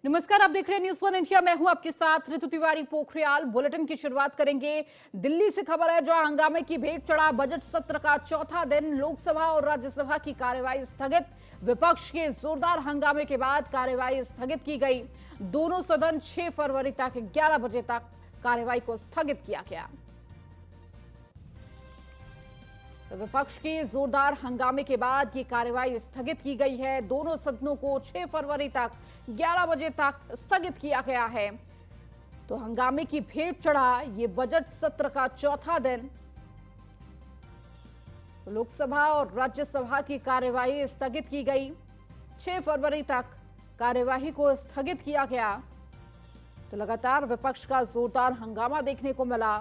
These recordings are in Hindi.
नमस्कार, आप देख रहे हैं न्यूज़ वन इंडिया। मैं हूं आपके साथ ऋतु तिवारी पोखरियाल। बुलेटिन की शुरुआत करेंगे दिल्ली से। खबर है जहां हंगामे की भेंट चढ़ा बजट सत्र का चौथा दिन। लोकसभा और राज्यसभा की कार्यवाही स्थगित। विपक्ष के जोरदार हंगामे के बाद कार्यवाही स्थगित की गई। दोनों सदन 6 फरवरी तक 11 बजे तक कार्यवाही को स्थगित किया गया। तो विपक्ष के जोरदार हंगामे के बाद ये कार्यवाही स्थगित की गई है। दोनों सदनों को 6 फरवरी तक 11 बजे तक स्थगित किया गया है। तो हंगामे की भेंट चढ़ा ये बजट सत्र का चौथा दिन। तो लोकसभा और राज्यसभा की कार्यवाही स्थगित की गई। 6 फरवरी तक कार्यवाही को स्थगित किया गया। तो लगातार विपक्ष का जोरदार हंगामा देखने को मिला।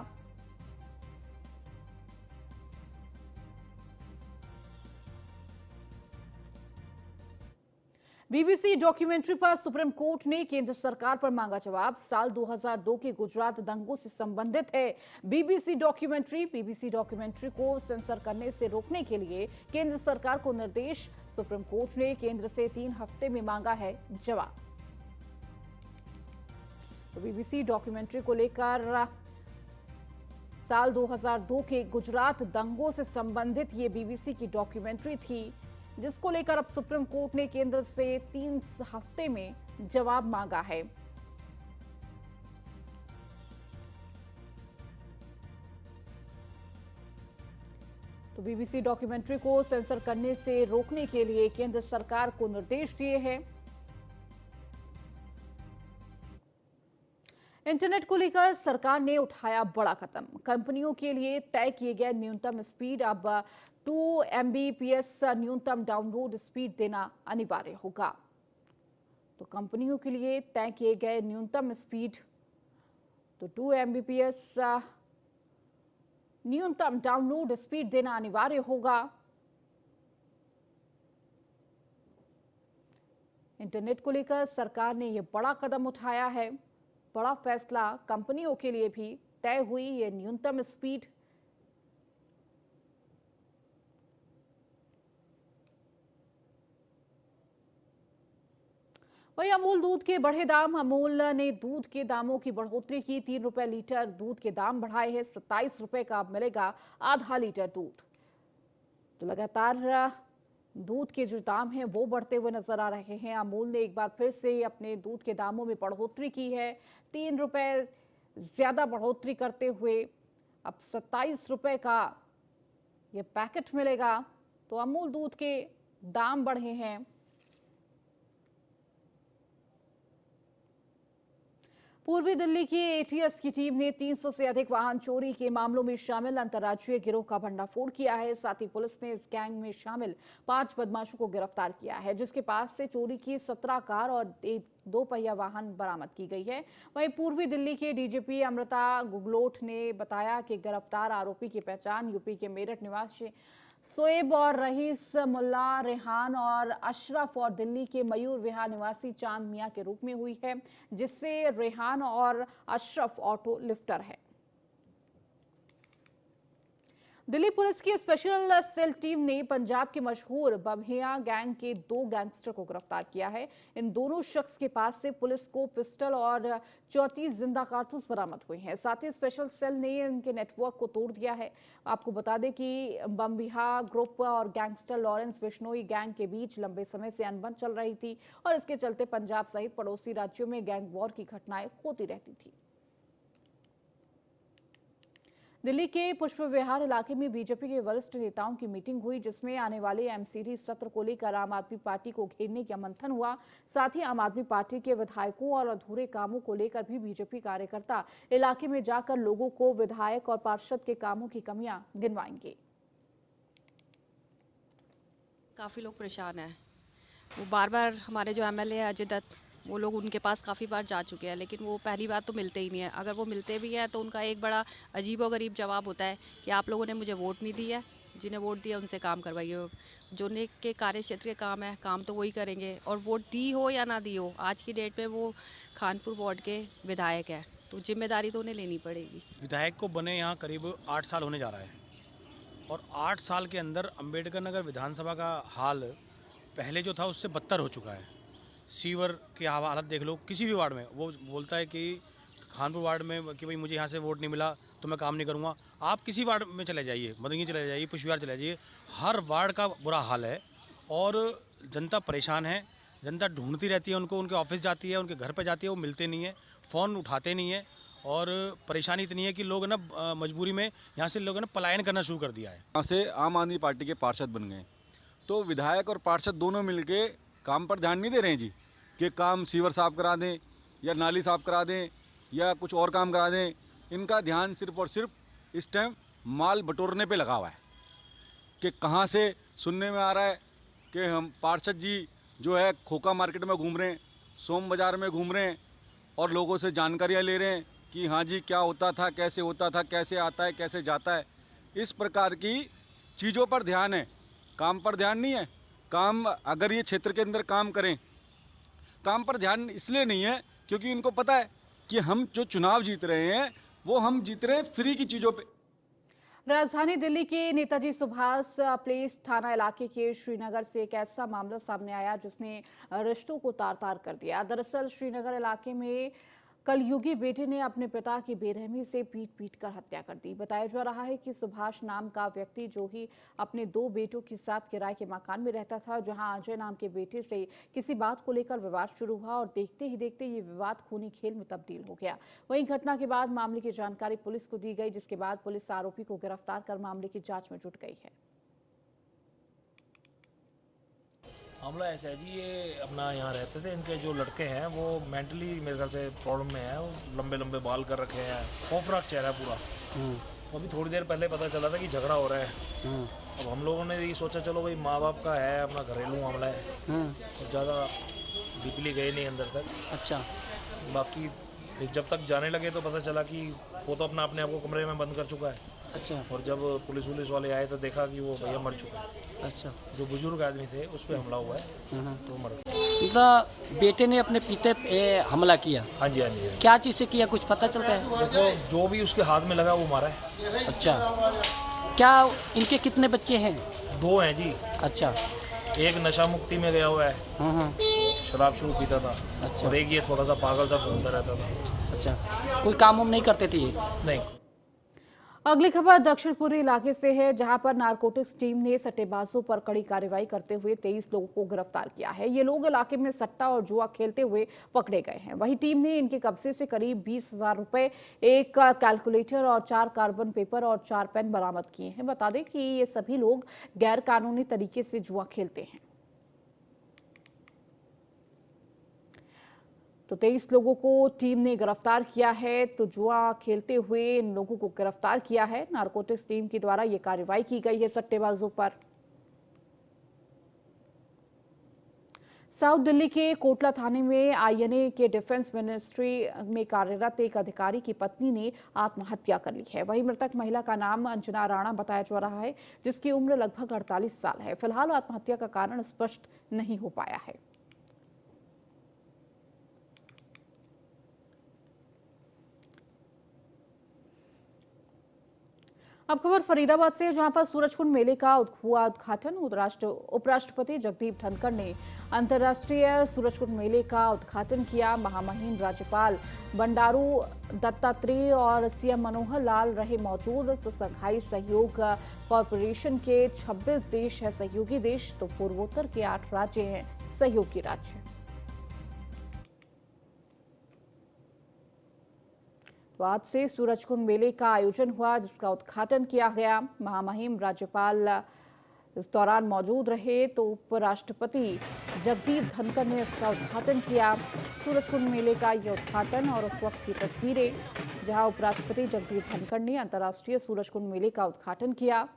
बीबीसी डॉक्यूमेंट्री पर सुप्रीम कोर्ट ने केंद्र सरकार पर मांगा जवाब। साल 2002 के गुजरात दंगों से संबंधित है बीबीसी डॉक्यूमेंट्री को सेंसर करने से रोकने के लिए केंद्र सरकार को निर्देश। सुप्रीम कोर्ट ने केंद्र से 3 हफ्ते में मांगा है जवाब। तो बीबीसी डॉक्यूमेंट्री को लेकर साल 2002 के गुजरात दंगों से संबंधित ये बीबीसी की डॉक्यूमेंट्री थी, जिसको लेकर अब सुप्रीम कोर्ट ने केंद्र से 3 हफ्ते में जवाब मांगा है। तो बीबीसी डॉक्यूमेंट्री को सेंसर करने से रोकने के लिए केंद्र सरकार को निर्देश दिए हैं। इंटरनेट को लेकर सरकार ने उठाया बड़ा कदम। कंपनियों के लिए तय किए गए न्यूनतम स्पीड अब 2 Mbps न्यूनतम डाउनलोड स्पीड देना अनिवार्य होगा। तो कंपनियों के लिए तय किए गए न्यूनतम स्पीड तो 2 Mbps न्यूनतम डाउनलोड स्पीड देना अनिवार्य होगा। इंटरनेट को लेकर सरकार ने यह बड़ा कदम उठाया है। बड़ा फैसला। कंपनियों के लिए भी तय हुई ये न्यूनतम स्पीड। वही अमूल दूध के बढ़े दाम। अमूल ने दूध के दामों की बढ़ोतरी की। 3 रुपए लीटर दूध के दाम बढ़ाए हैं। 27 रुपए का अब मिलेगा आधा लीटर दूध। तो लगातार दूध के जो दाम हैं वो बढ़ते हुए नजर आ रहे हैं। अमूल ने एक बार फिर से अपने दूध के दामों में बढ़ोतरी की है। 3 रुपए ज्यादा बढ़ोतरी करते हुए अब 27 रुपए का ये पैकेट मिलेगा। तो अमूल दूध के दाम बढ़े हैं। पूर्वी दिल्ली की एटीएस की टीम ने 300 से अधिक वाहन चोरी के मामलों में शामिल अंतर्राज्यीय गिरोह का भंडाफोड़ किया है। साथ ही पुलिस ने इस गैंग में शामिल 5 बदमाशों को गिरफ्तार किया है, जिसके पास से चोरी की 17 कार और 2 पहिया वाहन बरामद की गई है। वहीं पूर्वी दिल्ली के डीजीपी अमृता गुगलोट ने बताया कि गिरफ्तार आरोपी की पहचान यूपी के मेरठ निवासी सोएब और रईस मुल्ला, रेहान और अशरफ और दिल्ली के मयूर विहार निवासी चांद मियां के रूप में हुई है, जिससे रेहान और अशरफ ऑटो लिफ्टर है। दिल्ली पुलिस की स्पेशल सेल टीम ने पंजाब के मशहूर बम्हिया गैंग के 2 गैंगस्टर को गिरफ्तार किया है। इन दोनों शख्स के पास से पुलिस को पिस्टल और 34 जिंदा कारतूस बरामद हुए हैं। साथ ही स्पेशल सेल ने इनके नेटवर्क को तोड़ दिया है। आपको बता दें कि बम्बिहा ग्रुप और गैंगस्टर लॉरेंस बिश्नोई गैंग के बीच लंबे समय से अनबन चल रही थी और इसके चलते पंजाब सहित पड़ोसी राज्यों में गैंग वॉर की घटनाएं होती रहती थी। दिल्ली के पुष्प विहार इलाके में बीजेपी के वरिष्ठ नेताओं की मीटिंग हुई, जिसमें आने वाले एमसीडी सत्र को लेकर आम आदमी पार्टी को घेरने का मंथन हुआ। साथ ही आम आदमी पार्टी के विधायकों और अधूरे कामों को लेकर भी बीजेपी कार्यकर्ता इलाके में जाकर लोगों को विधायक और पार्षद के कामों की कमियां गिनवाएंगे। काफ़ी लोग परेशान हैं। वो बार बार हमारे जो एमएलए है अजय दत्त, वो लोग उनके पास काफ़ी बार जा चुके हैं, लेकिन वो पहली बात तो मिलते ही नहीं है। अगर वो मिलते भी हैं तो उनका एक बड़ा अजीबोगरीब जवाब होता है कि आप लोगों ने मुझे वोट नहीं दिया है, जिन्हें वोट दिया उनसे काम करवाइए। जो के कार्य क्षेत्र के काम है, काम तो वही करेंगे, और वोट दी हो या ना दी हो, आज की डेट में वो खानपुर वार्ड के विधायक है, तो जिम्मेदारी तो उन्हें लेनी पड़ेगी। विधायक को बने यहाँ करीब 8 साल होने जा रहा है और 8 साल के अंदर अंबेडकर नगर विधानसभा का हाल पहले जो था उससे बदतर हो चुका है। सीवर की हालत देख लो, किसी भी वार्ड में वो बोलता है कि खानपुर वार्ड में कि भाई मुझे यहाँ से वोट नहीं मिला तो मैं काम नहीं करूँगा। आप किसी वार्ड में चले जाइए, मदंगी चले जाइए, पुष्पविहार चले जाइए, हर वार्ड का बुरा हाल है और जनता परेशान है। जनता ढूंढती रहती है उनको, उनके ऑफिस जाती है, उनके घर पे जाती है, वो मिलते नहीं है, फ़ोन उठाते नहीं है और परेशानी इतनी है कि लोग ना मजबूरी में यहाँ से लोगों ने पलायन करना शुरू कर दिया है। यहाँ से आम आदमी पार्टी के पार्षद बन गए, तो विधायक और पार्षद दोनों मिलके काम पर ध्यान नहीं दे रहे हैं जी, कि काम सीवर साफ करा दें या नाली साफ करा दें या कुछ और काम करा दें। इनका ध्यान सिर्फ और सिर्फ इस टाइम माल बटोरने पे लगा हुआ है कि कहाँ से सुनने में आ रहा है कि हम पार्षद जी जो है खोखा मार्केट में घूम रहे हैं, सोम बाज़ार में घूम रहे हैं और लोगों से जानकारियाँ ले रहे हैं कि हाँ जी क्या होता था, कैसे होता था, कैसे आता है, कैसे जाता है। इस प्रकार की चीज़ों पर ध्यान है, काम पर ध्यान नहीं है। काम अगर ये क्षेत्र के अंदर काम करें, काम पर ध्यान इसलिए नहीं है क्योंकि इनको पता है कि हम जो चुनाव जीत रहे हैं वो हम जीत रहे हैं फ्री की चीज़ों पे। राजधानी दिल्ली के नेताजी सुभाष प्लेस थाना इलाके के श्रीनगर से एक ऐसा मामला सामने आया जिसने रिश्तों को तार-तार कर दिया। दरअसल श्रीनगर इलाके में कलयुगी बेटे ने अपने पिता की बेरहमी से पीट कर हत्या कर दी। बताया जा रहा है कि सुभाष नाम का व्यक्ति जो ही अपने 2 बेटों के साथ किराए के मकान में रहता था, जहां अजय नाम के बेटे से किसी बात को लेकर विवाद शुरू हुआ और देखते ही देखते ये विवाद खूनी खेल में तब्दील हो गया। वहीं घटना के बाद मामले की जानकारी पुलिस को दी गई, जिसके बाद पुलिस आरोपी को गिरफ्तार कर मामले की जांच में जुट गई है। मामला ऐसा है जी, ये अपना यहाँ रहते थे, इनके जो लड़के हैं वो मेंटली मेरे ख्याल से प्रॉब्लम में है। वो लंबे लंबे बाल कर रखे हैं, खौफनाक चेहरा पूरा। तो अभी थोड़ी देर पहले पता चला था कि झगड़ा हो रहा है। अब हम लोगों ने ये सोचा चलो भाई माँ बाप का है, अपना घरेलू मामला है, तो ज़्यादा डीपली गए नहीं अंदर तक। अच्छा। बाकी जब तक जाने लगे तो पता चला कि वो तो अपने आप को कमरे में बंद कर चुका है। अच्छा। और जब पुलिस वाले आए तो देखा कि वो भैया मर चुका है। अच्छा। जो बुजुर्ग आदमी थे उस पर हमला हुआ है, तो मर गए। मतलब बेटे ने अपने पिता पे हमला किया? हाँ जी, हाँ जी। क्या चीज़ से किया, कुछ पता चलता है? देखो जो भी उसके हाथ में लगा वो मारा है। अच्छा। क्या इनके कितने बच्चे हैं? 2 हैं जी। अच्छा। एक नशा मुक्ति में गया हुआ है, शराब शुरू पीता था। अच्छा। और एक ये थोड़ा सा पागल सा घूमता रहता था। अच्छा। कोई काम नहीं करते थे ये? नहीं। अगली खबर दक्षिणपुरी इलाके से है, जहां पर नारकोटिक्स टीम ने सट्टेबाजों पर कड़ी कार्रवाई करते हुए 23 लोगों को गिरफ्तार किया है। ये लोग इलाके में सट्टा और जुआ खेलते हुए पकड़े गए हैं। वहीं टीम ने इनके कब्जे से करीब 20,000 रुपए, एक कैलकुलेटर और 4 कार्बन पेपर और 4 पेन बरामद किए हैं। बता दें कि ये सभी लोग गैर कानूनी तरीके से जुआ खेलते हैं। तो 23 लोगों को टीम ने गिरफ्तार किया है। तो जुआ खेलते हुए इन लोगों को गिरफ्तार किया है। नारकोटिक्स टीम के द्वारा ये कार्रवाई की गई है सट्टेबाजों पर। साउथ दिल्ली के कोटला थाने में आईएनए के डिफेंस मिनिस्ट्री में कार्यरत एक अधिकारी की पत्नी ने आत्महत्या कर ली है। वहीं मृतक महिला का नाम अंजना राणा बताया जा रहा है, जिसकी उम्र लगभग 48 साल है। फिलहाल आत्महत्या का कारण स्पष्ट नहीं हो पाया है। अब खबर फरीदाबाद से, जहां पर सूरजकुंड मेले का हुआ उद्घाटन। उपराष्ट्रपति जगदीप धनखड़ ने अंतर्राष्ट्रीय सूरजकुंड मेले का उद्घाटन किया। महामहिम राज्यपाल बंडारू दत्तात्रेय और सीएम मनोहर लाल रहे मौजूद। तो संघाई सहयोग कॉरपोरेशन के 26 देश है सहयोगी देश, तो पूर्वोत्तर के 8 राज्य हैं सहयोगी राज्य। आज से सूरजकुंड मेले का आयोजन हुआ, जिसका उद्घाटन किया गया। महामहिम राज्यपाल इस दौरान मौजूद रहे। तो उपराष्ट्रपति जगदीप धनखड़ ने इसका उद्घाटन किया। सूरजकुंड मेले का यह उद्घाटन और उस वक्त की तस्वीरें, जहां उपराष्ट्रपति जगदीप धनखड़ ने अंतर्राष्ट्रीय सूरजकुंड मेले का उद्घाटन किया।